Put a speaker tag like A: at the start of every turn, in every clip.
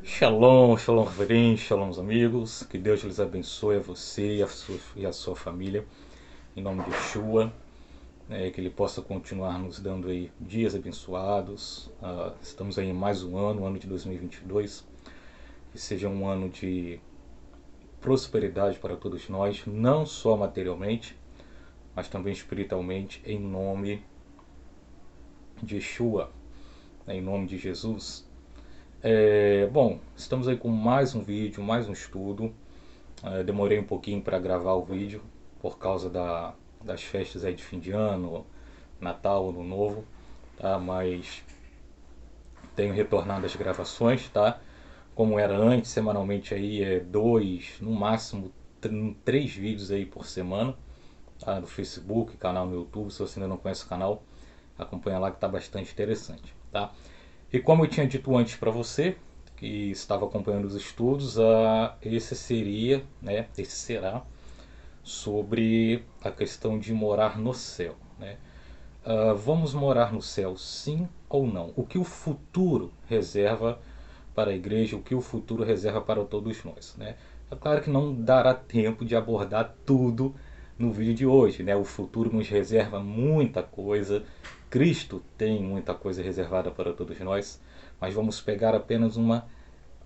A: Shalom, shalom, reverente, shalom, amigos. Que Deus lhes abençoe a você e a sua família, em nome de Yeshua. Que Ele possa continuar nos dando aí dias abençoados. Estamos aí em mais um ano de 2022. Que seja um ano de prosperidade para todos nós, não só materialmente, mas também espiritualmente, em nome de Yeshua, em nome de Jesus. Bom, estamos aí com mais um vídeo, mais um estudo. Demorei um pouquinho para gravar o vídeo por causa das festas aí de fim de ano, Natal, Ano Novo, tá? Mas tenho retornado às gravações, tá? Como era antes, semanalmente aí dois, no máximo três vídeos aí por semana, tá? No Facebook, canal no YouTube. Se você ainda não conhece o canal, acompanha lá que tá bastante interessante, tá? E como eu tinha dito antes para você, que estava acompanhando os estudos, esse será sobre a questão de morar no céu, né? Vamos morar no céu, sim ou não? O que o futuro reserva para a igreja, o que o futuro reserva para todos nós, né? É claro que não dará tempo de abordar tudo no vídeo de hoje, né? O futuro nos reserva muita coisa, Cristo tem muita coisa reservada para todos nós, mas vamos pegar apenas uma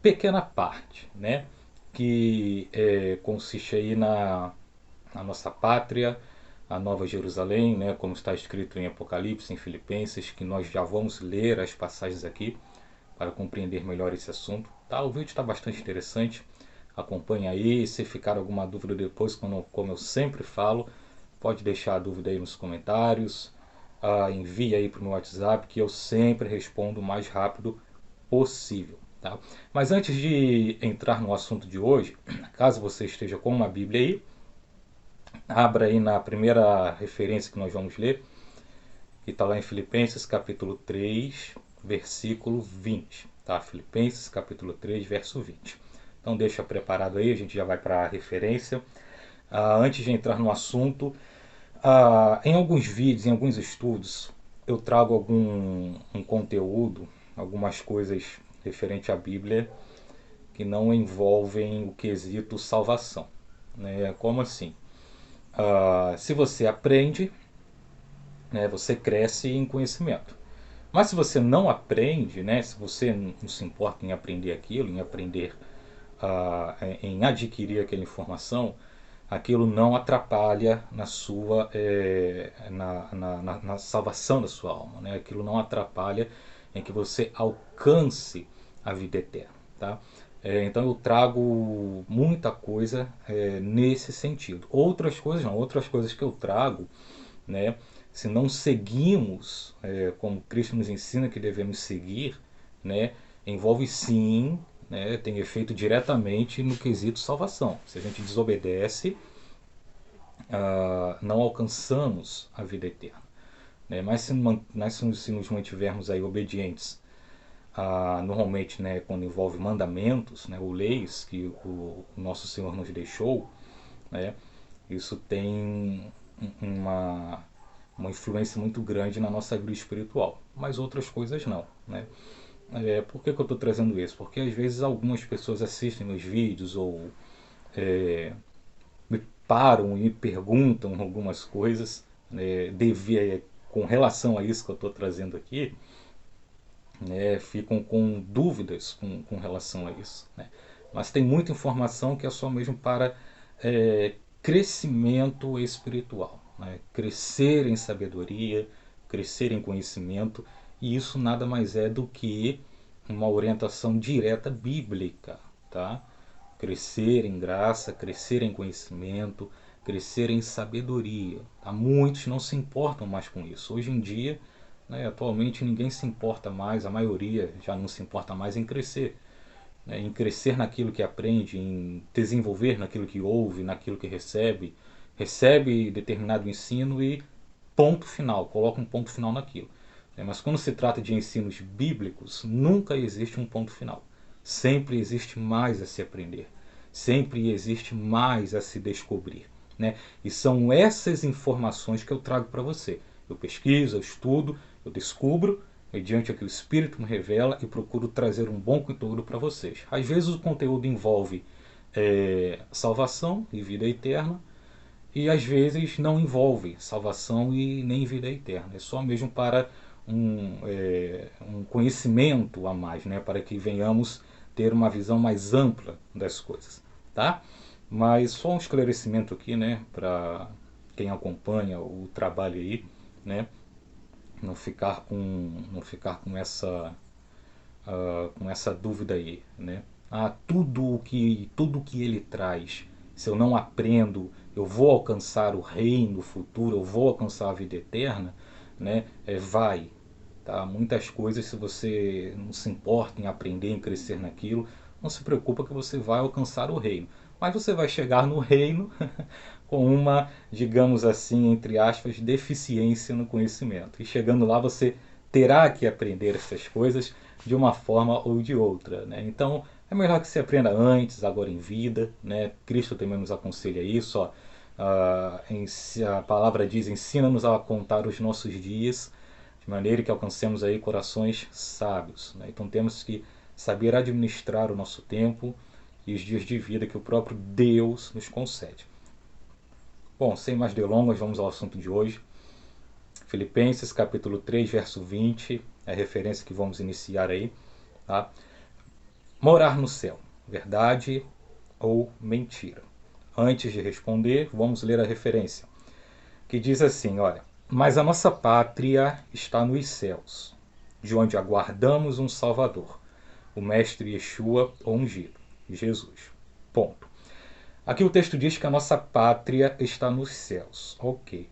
A: pequena parte, né? Que consiste aí na nossa pátria, a Nova Jerusalém, né? Como está escrito em Apocalipse, em Filipenses, que nós já vamos ler as passagens aqui para compreender melhor esse assunto. Tá? O vídeo está bastante interessante, acompanhe aí. Se ficar alguma dúvida depois, como eu sempre falo, pode deixar a dúvida aí nos comentários. Envie aí para o meu WhatsApp, que eu sempre respondo o mais rápido possível. Tá? Mas antes de entrar no assunto de hoje, caso você esteja com uma Bíblia aí, abra aí na primeira referência que nós vamos ler, que está lá em Filipenses capítulo 3, versículo 20. Tá? Filipenses capítulo 3, verso 20. Então deixa preparado aí, a gente já vai para a referência. Antes de entrar no assunto, em alguns vídeos, em alguns estudos, eu trago um conteúdo, algumas coisas referente à Bíblia que não envolvem o quesito salvação, né? Como assim? Se você aprende, né, você cresce em conhecimento. Mas se você não aprende, né, se você não se importa em aprender aquilo, em aprender, em adquirir aquela informação, aquilo não atrapalha na sua na salvação da sua alma, né? Aquilo não atrapalha em que você alcance a vida eterna, tá? Então eu trago muita coisa nesse sentido. Outras coisas não, outras coisas que eu trago, né? Se não seguimos como Cristo nos ensina que devemos seguir, né? Envolve sim, né? Tem efeito diretamente no quesito salvação. Se a gente desobedece, não alcançamos a vida eterna, né? Mas se nos mantivermos aí obedientes, normalmente, né, quando envolve mandamentos, né, ou leis que o nosso Senhor nos deixou, né, isso tem uma, uma influência muito grande na nossa vida espiritual, mas outras coisas não, né? Por que eu estou trazendo isso? Porque às vezes algumas pessoas assistem meus vídeos ou me param e me perguntam algumas coisas, né, com relação a isso que eu estou trazendo aqui, né, ficam com dúvidas com relação a isso, né? Mas tem muita informação que é só mesmo para crescimento espiritual, né? Crescer em sabedoria, crescer em conhecimento, e isso nada mais é do que uma orientação direta bíblica, tá? Crescer em graça, crescer em conhecimento, crescer em sabedoria. Tá? Muitos não se importam mais com isso. Hoje em dia, né, atualmente ninguém se importa mais, a maioria já não se importa mais em crescer, né, em crescer naquilo que aprende, em desenvolver naquilo que ouve, naquilo que recebe determinado ensino e ponto final, coloca um ponto final naquilo. Mas quando se trata de ensinos bíblicos, nunca existe um ponto final. Sempre existe mais a se aprender. Sempre existe mais a se descobrir, né? E são essas informações que eu trago para você. Eu pesquiso, eu estudo, eu descubro mediante o que o Espírito me revela, e procuro trazer um bom conteúdo para vocês. Às vezes o conteúdo envolve salvação e vida eterna, e às vezes não envolve salvação e nem vida eterna. É só mesmo para um conhecimento a mais, né? Para que venhamos ter uma visão mais ampla das coisas, tá? Mas só um esclarecimento aqui, né? Para quem acompanha o trabalho aí, né? Não ficar com essa dúvida aí, né? Tudo que ele traz, se eu não aprendo, eu vou alcançar o reino futuro, eu vou alcançar a vida eterna, né? Vai, tá? Muitas coisas, se você não se importa em aprender, em crescer naquilo, não se preocupa que você vai alcançar o reino. Mas você vai chegar no reino com uma, digamos assim, entre aspas, deficiência no conhecimento. E chegando lá você terá que aprender essas coisas de uma forma ou de outra, né? Então é melhor que se aprenda antes, agora em vida, né? Cristo também nos aconselha isso, ó. A palavra diz: ensina-nos a contar os nossos dias, de maneira que alcancemos aí corações sábios, né? Então temos que saber administrar o nosso tempo e os dias de vida que o próprio Deus nos concede. Bom, sem mais delongas, vamos ao assunto de hoje. Filipenses capítulo 3, verso 20, é a referência que vamos iniciar aí, tá? Morar no céu, verdade ou mentira? Antes de responder, vamos ler a referência, que diz assim, olha: mas a nossa pátria está nos céus, de onde aguardamos um Salvador, o Mestre Yeshua, o ungido, Jesus. Ponto. Aqui o texto diz que a nossa pátria está nos céus. Ok.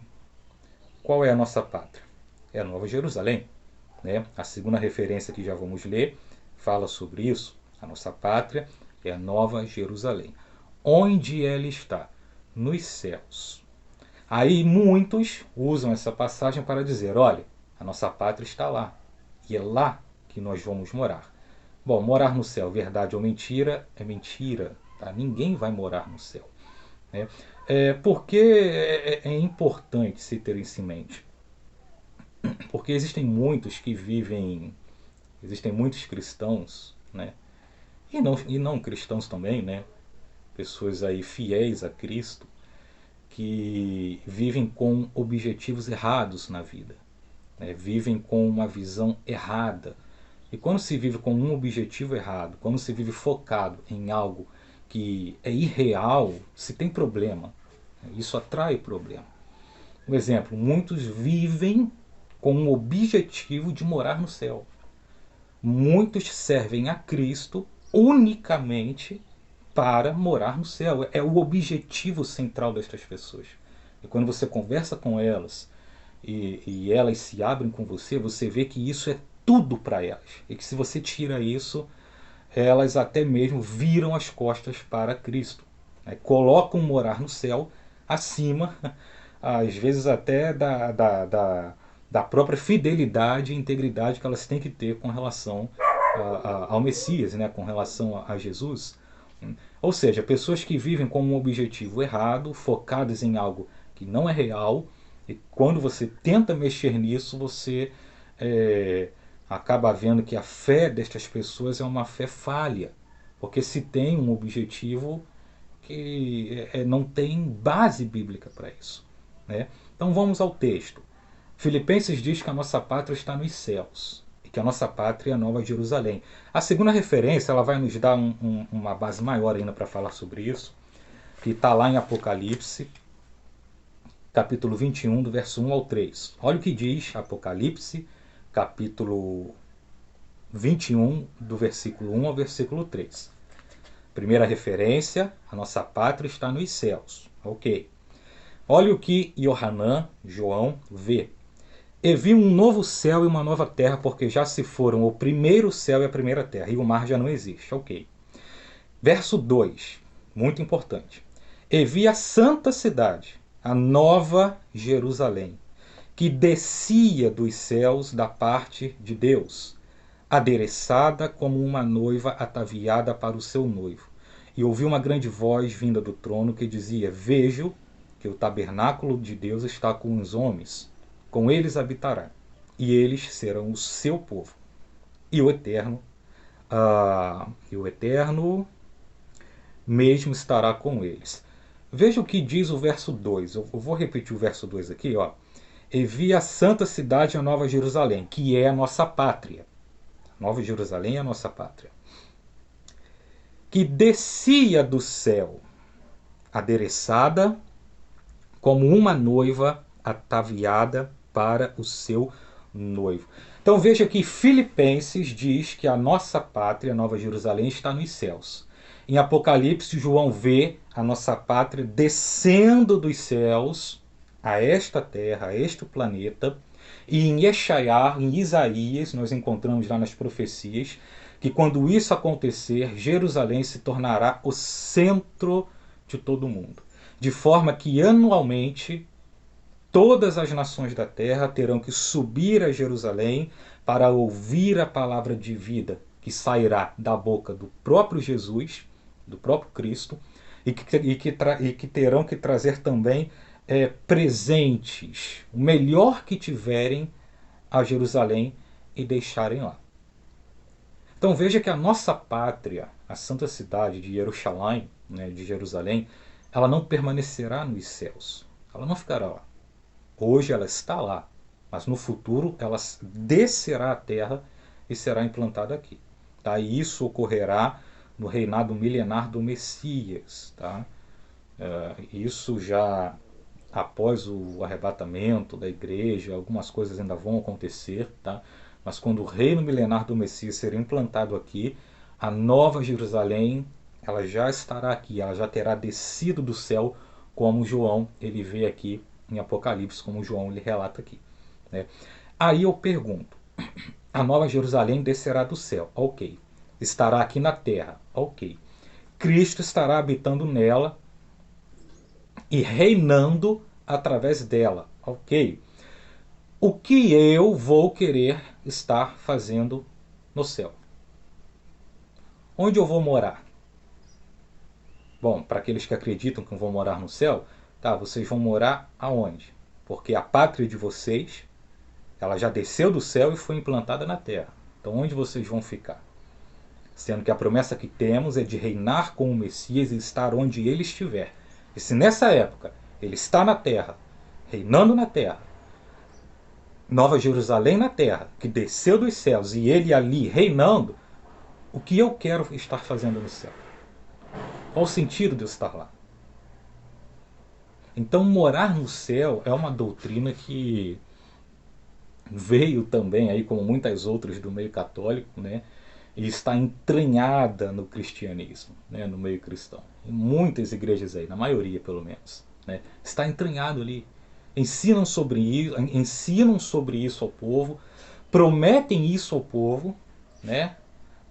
A: Qual é a nossa pátria? É a Nova Jerusalém, né? A segunda referência que já vamos ler fala sobre isso. A nossa pátria é a Nova Jerusalém. Onde ela está? Nos céus. Aí muitos usam essa passagem para dizer, olha, a nossa pátria está lá. E é lá que nós vamos morar. Bom, morar no céu, verdade ou mentira? É mentira. Tá? Ninguém vai morar no céu. Né? Porque é importante se ter isso em mente. Porque existem muitos cristãos, né? E não cristãos também, né? Pessoas aí fiéis a Cristo, que vivem com objetivos errados na vida, né? Vivem com uma visão errada. E quando se vive com um objetivo errado, quando se vive focado em algo que é irreal, se tem problema. Isso atrai problema. Um exemplo, muitos vivem com o objetivo de morar no céu. Muitos servem a Cristo unicamente para morar no céu. É o objetivo central destas pessoas. E quando você conversa com elas e elas se abrem com você, você vê que isso é tudo para elas. E que se você tira isso, elas até mesmo viram as costas para Cristo. Colocam morar no céu acima, às vezes até da própria fidelidade e integridade que elas têm que ter com relação ao Messias, né? Com relação a Jesus. Ou seja, pessoas que vivem com um objetivo errado, focadas em algo que não é real, e quando você tenta mexer nisso, você acaba vendo que a fé destas pessoas é uma fé falha, porque se tem um objetivo que não tem base bíblica para isso, né? Então vamos ao texto. Filipenses diz que a nossa pátria está nos céus e que a nossa pátria é a Nova Jerusalém. A segunda referência ela vai nos dar uma base maior ainda para falar sobre isso, que está lá em Apocalipse, capítulo 21, do verso 1 ao 3. Olha o que diz Apocalipse, capítulo 21, do versículo 1 ao versículo 3. Primeira referência, a nossa pátria está nos céus. Ok. Olha o que João, vê. E vi um novo céu e uma nova terra, porque já se foram o primeiro céu e a primeira terra, e o mar já não existe. Ok. Verso 2, muito importante. E vi a santa cidade, a nova Jerusalém, que descia dos céus da parte de Deus, adereçada como uma noiva ataviada para o seu noivo. E ouvi uma grande voz vinda do trono que dizia: Vejo que o tabernáculo de Deus está com os homens, com eles habitará. e eles serão o seu povo. E o Eterno mesmo estará com eles. Veja o que diz o verso 2. Eu vou repetir o verso 2 aqui, ó. E vi a santa cidade, a Nova Jerusalém, que é a nossa pátria. Nova Jerusalém é a nossa pátria. Que descia do céu, adereçada como uma noiva ataviada para o seu noivo. Então veja que Filipenses diz que a nossa pátria, Nova Jerusalém, está nos céus. Em Apocalipse, João vê a nossa pátria descendo dos céus a esta terra, a este planeta. E em Eshaiá, em Isaías, nós encontramos lá nas profecias que quando isso acontecer, Jerusalém se tornará o centro de todo o mundo. De forma que anualmente todas as nações da terra terão que subir a Jerusalém para ouvir a palavra de vida que sairá da boca do próprio Jesus, do próprio Cristo, e que terão que trazer também presentes, o melhor que tiverem a Jerusalém e deixarem lá. Então veja que a nossa pátria, a santa cidade de Jerusalém, né, de Jerusalém, ela não permanecerá nos céus. Ela não ficará lá. Hoje ela está lá, mas no futuro ela descerá à terra e será implantada aqui. Tá? E isso ocorrerá no reinado milenar do Messias. Tá? Isso já após o arrebatamento da igreja, algumas coisas ainda vão acontecer, tá? Mas quando o reino milenar do Messias ser implantado aqui, a nova Jerusalém, ela já estará aqui, ela já terá descido do céu, como João ele vê aqui em Apocalipse, como João ele relata aqui, né? Aí eu pergunto, a nova Jerusalém descerá do céu, ok. Estará aqui na terra, ok. Cristo estará habitando nela e reinando através dela, ok. O que eu vou querer estar fazendo no céu? Onde eu vou morar? Bom, para aqueles que acreditam que vão morar no céu, tá, vocês vão morar aonde? Porque a pátria de vocês, ela já desceu do céu e foi implantada na terra. Então onde vocês vão ficar? Sendo que a promessa que temos é de reinar com o Messias e estar onde ele estiver. E se nessa época ele está na terra, reinando na terra, Nova Jerusalém na terra, que desceu dos céus e ele ali reinando, o que eu quero estar fazendo no céu? Qual o sentido de eu estar lá? Então morar no céu é uma doutrina que veio também aí como muitas outras do meio católico, né? E está entranhada no cristianismo, né? No meio cristão. Em muitas igrejas aí, na maioria pelo menos, né? Está entranhado ali. Ensinam sobre isso ao povo, prometem isso ao povo, né?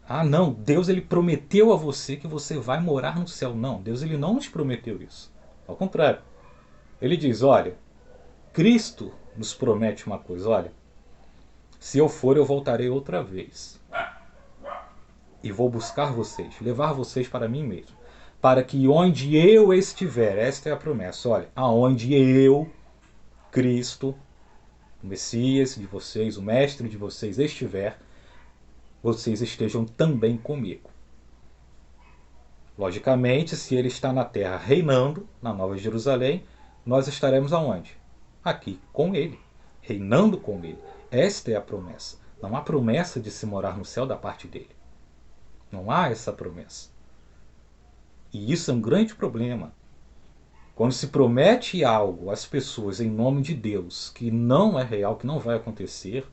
A: Ah, não, Deus ele prometeu a você que você vai morar no céu. Não, Deus ele não nos prometeu isso. Ao contrário. Ele diz, olha, Cristo nos promete uma coisa, olha, se eu for eu voltarei outra vez. E vou buscar vocês, levar vocês para mim mesmo. Para que onde eu estiver, esta é a promessa, olha, aonde eu, Cristo, o Messias de vocês, o Mestre de vocês estiver, vocês estejam também comigo. Logicamente, se ele está na terra reinando, na Nova Jerusalém, nós estaremos aonde? Aqui, com ele, reinando com ele. Esta é a promessa. Não há promessa de se morar no céu da parte dele. Não há essa promessa. E isso é um grande problema. Quando se promete algo às pessoas em nome de Deus que não é real, que não vai acontecer,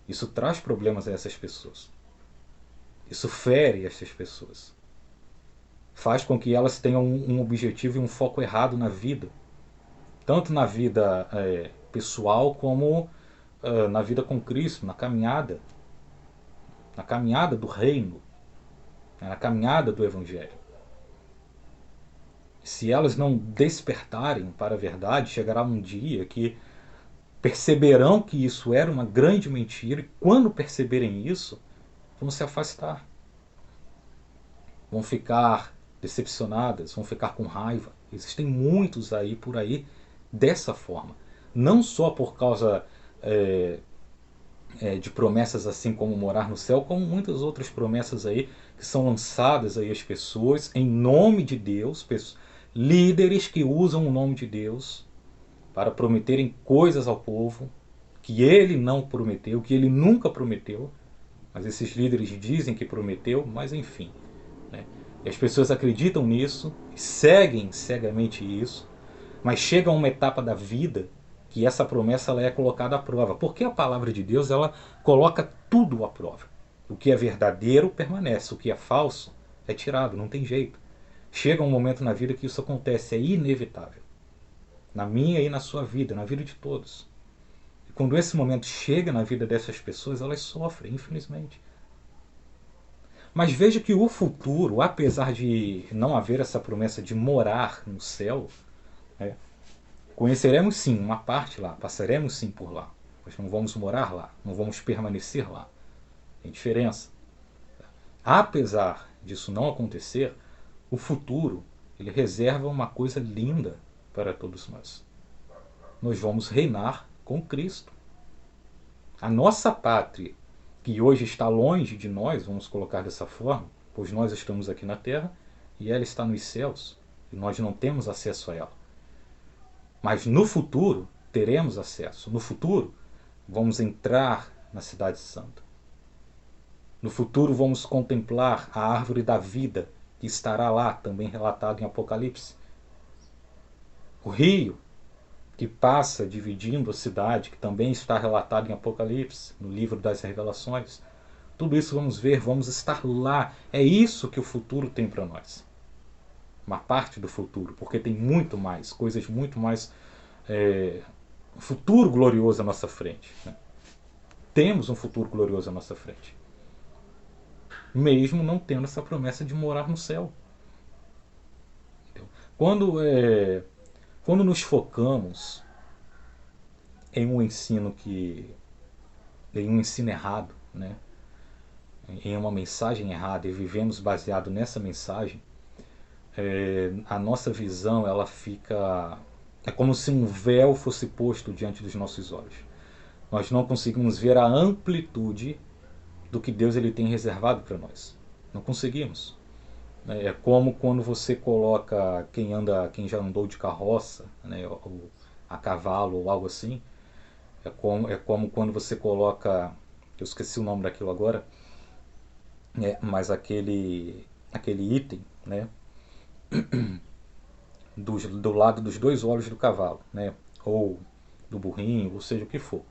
A: isso traz problemas a essas pessoas. Isso fere essas pessoas. Faz com que elas tenham um objetivo e um foco errado na vida. Tanto na vida pessoal como na vida com Cristo, na caminhada do reino, na caminhada do Evangelho. Se elas não despertarem para a verdade, chegará um dia que perceberão que isso era uma grande mentira e quando perceberem isso, vão se afastar. Vão ficar decepcionadas, vão ficar com raiva. Existem muitos aí por aí dessa forma. Não só por causa de promessas assim como morar no céu, como muitas outras promessas aí que são lançadas aí às pessoas em nome de Deus, líderes que usam o nome de Deus para prometerem coisas ao povo que ele não prometeu, que ele nunca prometeu, mas esses líderes dizem que prometeu, mas enfim. Né? E as pessoas acreditam nisso, seguem cegamente isso, mas chega a uma etapa da vida que essa promessa ela é colocada à prova. Porque a palavra de Deus ela coloca tudo à prova. O que é verdadeiro permanece, o que é falso é tirado, não tem jeito. Chega um momento na vida que isso acontece, é inevitável. Na minha e na sua vida, na vida de todos. E quando esse momento chega na vida dessas pessoas, elas sofrem, infelizmente. Mas veja que o futuro, apesar de não haver essa promessa de morar no céu, né, conheceremos sim uma parte lá, passaremos sim por lá. Mas não vamos morar lá, não vamos permanecer lá. Tem diferença. Apesar disso não acontecer, o futuro ele reserva uma coisa linda para todos nós. Nós vamos reinar com Cristo. A nossa pátria, que hoje está longe de nós, vamos colocar dessa forma, pois nós estamos aqui na terra e ela está nos céus e nós não temos acesso a ela. Mas no futuro teremos acesso. No futuro vamos entrar na Cidade Santa. No futuro vamos contemplar a árvore da vida que estará lá, também relatado em Apocalipse. O rio que passa dividindo a cidade, que também está relatado em Apocalipse, no livro das Revelações. Tudo isso vamos ver, vamos estar lá. É isso que o futuro tem para nós. Uma parte do futuro, porque tem muito mais, coisas muito mais... um futuro glorioso à nossa frente. Né? Temos um futuro glorioso à nossa frente. Mesmo não tendo essa promessa de morar no céu. Quando nos focamos em um ensino errado, né? Em uma mensagem errada e vivemos baseado nessa mensagem, a nossa visão ela fica é como se um véu fosse posto diante dos nossos olhos. Nós não conseguimos ver a amplitude do que Deus ele tem reservado para nós. Não conseguimos. É como quando você coloca quem já andou de carroça, né, ou a cavalo ou algo assim. É como quando você coloca, eu esqueci o nome daquilo agora, mas aquele item, né, do lado dos dois olhos do cavalo, né, ou do burrinho, ou seja o que for,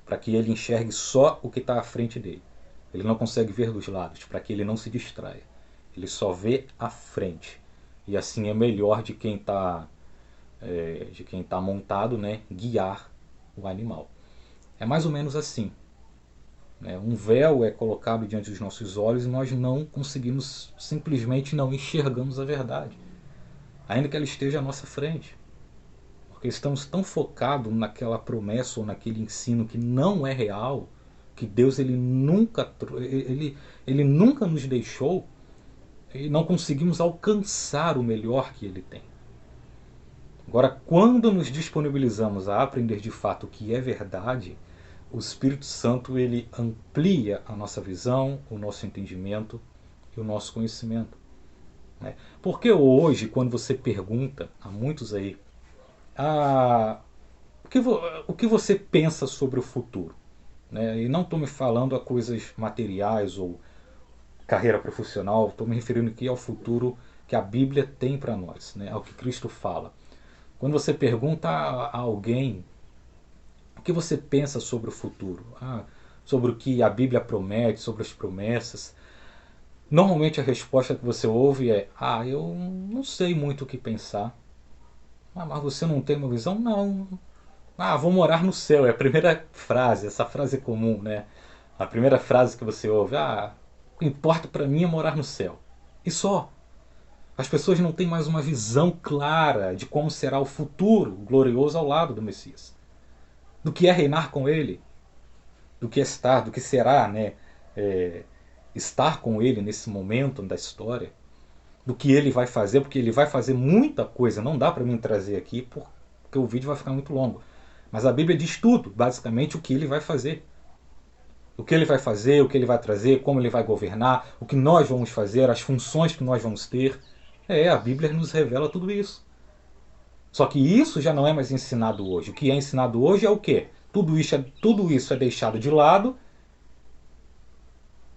A: para que ele enxergue só o que está à frente dele. Ele não consegue ver dos lados, para que ele não se distraia. Ele só vê a frente. E assim é melhor de quem está montado, né, guiar o animal. É mais ou menos assim. Um véu é colocado diante dos nossos olhos e nós não conseguimos, simplesmente não enxergamos a verdade. Ainda que ela esteja à nossa frente. Porque estamos tão focados naquela promessa ou naquele ensino que não é real, que Deus ele nunca nos deixou e não conseguimos alcançar o melhor que ele tem. Agora, quando nos disponibilizamos a aprender de fato o que é verdade, o Espírito Santo ele amplia a nossa visão, o nosso entendimento e o nosso conhecimento. Porque hoje, quando você pergunta a muitos aí, o que você pensa sobre o futuro? E não estou me falando a coisas materiais ou carreira profissional, estou me referindo aqui ao futuro que a Bíblia tem para nós, ao que Cristo fala. Quando você pergunta a alguém o que você pensa sobre o futuro, sobre o que a Bíblia promete, sobre as promessas, normalmente a resposta que você ouve é: eu não sei muito o que pensar. Mas você não tem uma visão? Não. Vou morar no céu. É a primeira frase, essa frase é comum, né? A primeira frase que você ouve: o que importa para mim é morar no céu. E só. As pessoas não têm mais uma visão clara de como será o futuro glorioso ao lado do Messias. Do que é reinar com ele. Do que será, né? Estar com ele nesse momento da história. Do que ele vai fazer, porque ele vai fazer muita coisa. Não dá para mim trazer aqui porque o vídeo vai ficar muito longo. Mas a Bíblia diz tudo, basicamente, o que ele vai fazer. O que ele vai fazer, o que ele vai trazer, como ele vai governar, o que nós vamos fazer, as funções que nós vamos ter. A Bíblia nos revela tudo isso. Só que isso já não é mais ensinado hoje. O que é ensinado hoje é o quê? Tudo isso é deixado de lado.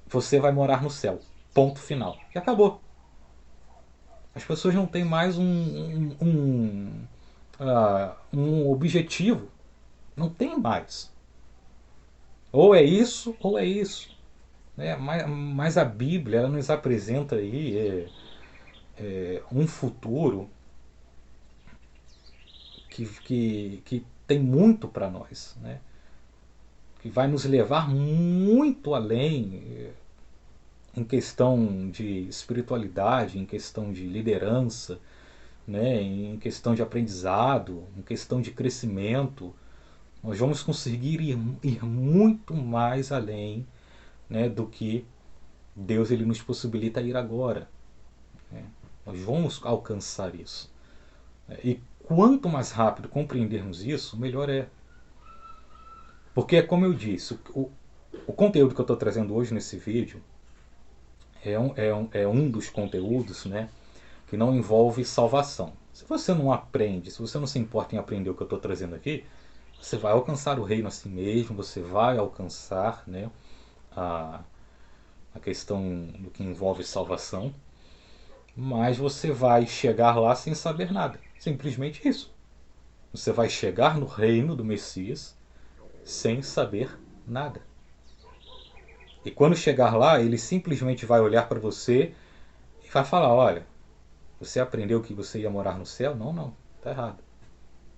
A: Você vai morar no céu. Ponto final. E acabou. As pessoas não têm mais um objetivo. Não tem mais. Ou é isso, ou é isso. Mas a Bíblia ela nos apresenta aí um futuro que tem muito para nós, né? Que vai nos levar muito além em questão de espiritualidade, em questão de liderança, né? Em questão de aprendizado, em questão de crescimento. Nós vamos conseguir ir muito mais além, né, do que Deus ele nos possibilita ir agora. Né? Nós vamos alcançar isso. E quanto mais rápido compreendermos isso, melhor é. Porque é como eu disse, o conteúdo que eu estou trazendo hoje nesse vídeo é um dos conteúdos, né, que não envolve salvação. Se você não aprende, se você não se importa em aprender o que eu estou trazendo aqui, você vai alcançar o reino assim mesmo, você vai alcançar, né, a, a questão do que envolve salvação, mas você vai chegar lá sem saber nada. Simplesmente isso. Você vai chegar no reino do Messias sem saber nada. E quando chegar lá, ele simplesmente vai olhar para você e vai falar: olha, você aprendeu que você ia morar no céu? Não, não, está errado.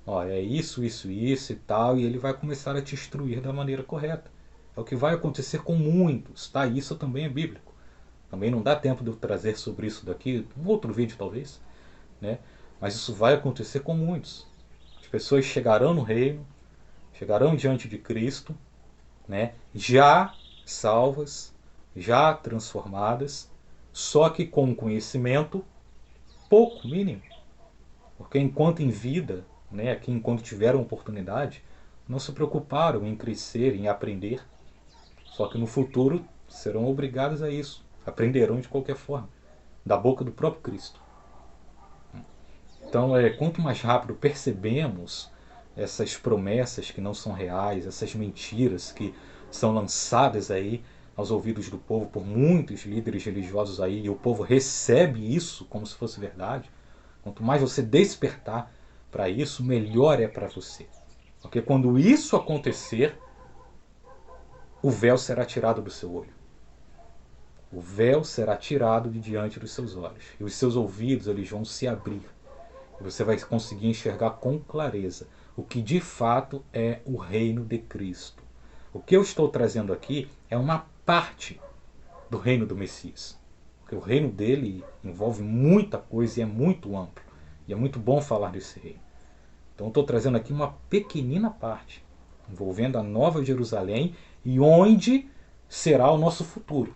A: Olha, é isso, isso, isso e tal, e ele vai começar a te instruir da maneira correta. É o que vai acontecer com muitos, tá? Isso também é bíblico. Também não dá tempo de eu trazer sobre isso daqui, um outro vídeo talvez, né? Mas isso vai acontecer com muitos. As pessoas chegarão no reino, chegarão diante de Cristo, né? Já salvas, já transformadas, só que com um conhecimento pouco, mínimo. Porque enquanto em vida, né, aqui enquanto tiveram oportunidade, não se preocuparam em crescer, em aprender. Só que no futuro serão obrigados a isso. Aprenderão de qualquer forma, da boca do próprio Cristo. Então, quanto mais rápido percebemos essas promessas que não são reais, essas mentiras que são lançadas aí aos ouvidos do povo por muitos líderes religiosos aí, e o povo recebe isso como se fosse verdade, quanto mais você despertar para isso, melhor é para você. Porque quando isso acontecer, o véu será tirado do seu olho. O véu será tirado de diante dos seus olhos. E os seus ouvidos eles vão se abrir. E você vai conseguir enxergar com clareza o que de fato é o reino de Cristo. O que eu estou trazendo aqui é uma parte do reino do Messias. Porque o reino dele envolve muita coisa e é muito amplo. E é muito bom falar desse reino. Então eu estou trazendo aqui uma pequenina parte, envolvendo a Nova Jerusalém e onde será o nosso futuro.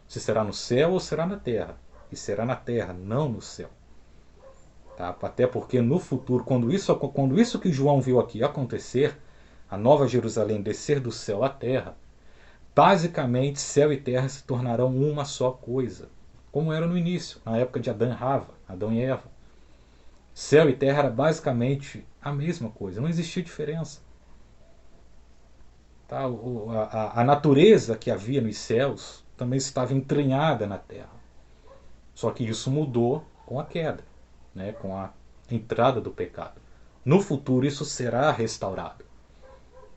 A: Se será no céu ou será na terra. E será na terra, não no céu. Tá? Até porque no futuro, quando isso que João viu aqui acontecer, a Nova Jerusalém descer do céu à terra, basicamente céu e terra se tornarão uma só coisa. Como era no início, na época de Adão e Eva. Céu e terra era basicamente a mesma coisa, não existia diferença. Tá? A natureza que havia nos céus também estava entranhada na terra. Só que isso mudou com a queda, né? Com a entrada do pecado. No futuro isso será restaurado.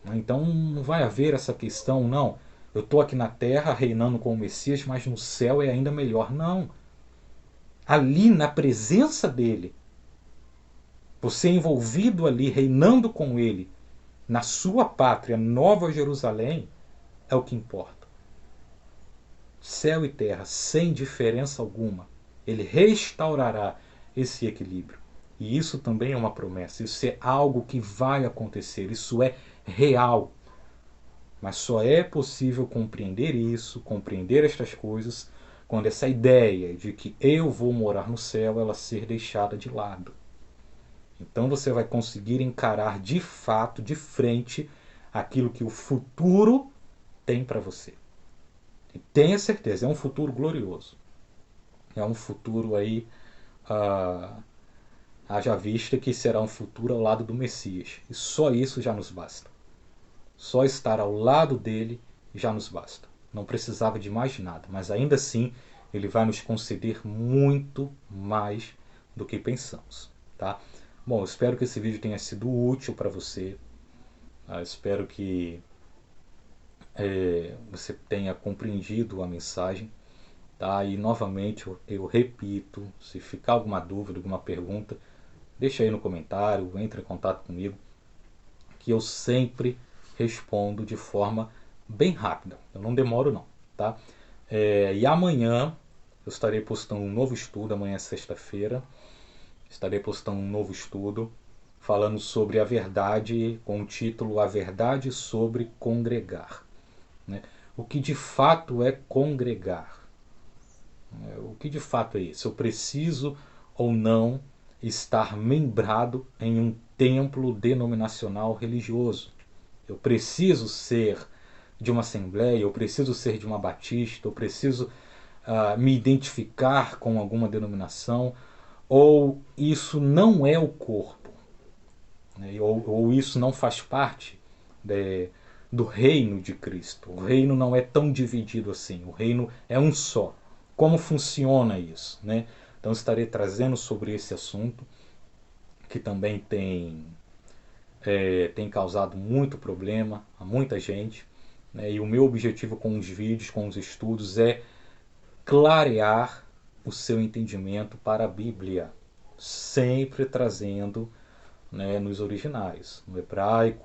A: Então não vai haver essa questão, não. Eu estou aqui na terra reinando com o Messias, mas no céu é ainda melhor. Não. Ali na presença dele, você envolvido ali, reinando com ele, na sua pátria, Nova Jerusalém, é o que importa. Céu e terra, sem diferença alguma. Ele restaurará esse equilíbrio. E isso também é uma promessa. Isso é algo que vai acontecer. Isso é real. Mas só é possível compreender isso, compreender estas coisas, quando essa ideia de que eu vou morar no céu, ela ser deixada de lado. Então você vai conseguir encarar de fato, de frente, aquilo que o futuro tem para você. E tenha certeza, é um futuro glorioso. É um futuro aí, ah, haja vista que será um futuro ao lado do Messias. E só isso já nos basta. Só estar ao lado dele já nos basta. Não precisava de mais nada, mas ainda assim ele vai nos conceder muito mais do que pensamos, tá? Bom, eu espero que esse vídeo tenha sido útil para você. Espero que você tenha compreendido a mensagem, tá? E novamente eu repito, se ficar alguma dúvida, alguma pergunta, deixa aí no comentário, entre em contato comigo, que eu sempre respondo de forma bem rápida. Eu não demoro não, tá? E amanhã eu estarei postando um novo estudo, amanhã é sexta-feira, estarei postando um novo estudo falando sobre a verdade, com o título A Verdade sobre Congregar, né? O que de fato é congregar? O que de fato é isso? Eu preciso ou não estar membrado em um templo denominacional religioso? Eu preciso ser de uma assembleia, eu preciso ser de uma batista, eu preciso me identificar com alguma denominação, ou isso não é o corpo, né? Ou isso não faz parte do reino de Cristo. O reino não é tão dividido assim, o reino é um só. Como funciona isso, né? Então estarei trazendo sobre esse assunto, que também tem causado muito problema a muita gente, né? E o meu objetivo com os vídeos, com os estudos, é clarear o seu entendimento para a Bíblia, sempre trazendo, né, nos originais, no hebraico,